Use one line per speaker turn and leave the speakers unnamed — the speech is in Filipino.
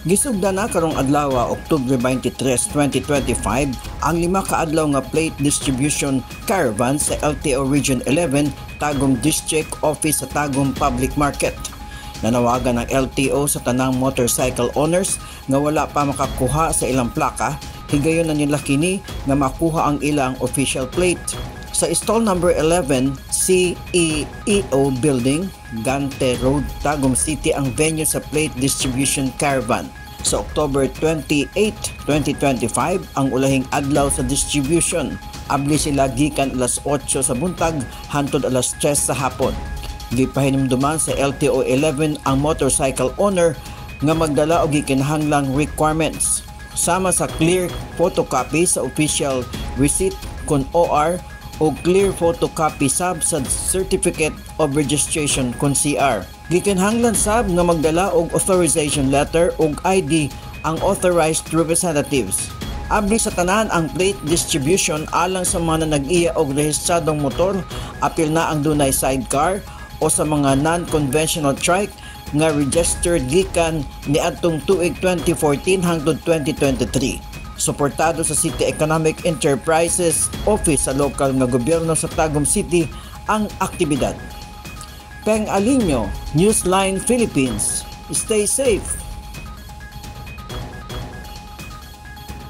Gisugda na karong adlaw Oktubre 23, 2025 ang 5 kaadlaw nga plate distribution caravan sa LTO Region 11 Tagum District Office sa Tagum Public Market. Nanawagan ng LTO sa tanang motorcycle owners nga wala pa makakuha sa ilang plaka, higayon na nila kini nga makuha ang ilang official plate. Sa stall number 11, CEEO Building, Gante Road, Tagum City ang venue sa plate distribution caravan. Sa October 28, 2025, ang ulahing adlaw sa distribution. Abli sila gikan alas 8 sa buntag hantod alas 3 sa hapon. Gipahinumduman sa LTO 11 ang motorcycle owner nga magdala og gikinahanglang requirements. Sama sa clear photocopy sa official receipt kun OR o clear photocopy sab sa Certificate of Registration kun CR. Gikinahanglan sab nga magdala og authorization letter ug ID ang authorized representatives. Abli sa tanan ang plate distribution alang sa mga nag-iya og rehistradong motor, apil na ang dunay sidecar o sa mga non-conventional trike nga registered gikan niadtong tuig 2014 hangtod 2023. Suportado sa City Economic Enterprises Office sa lokal nga gobyerno sa Tagum City ang aktibidad. Peng Alinyo, Newsline Philippines. Stay safe!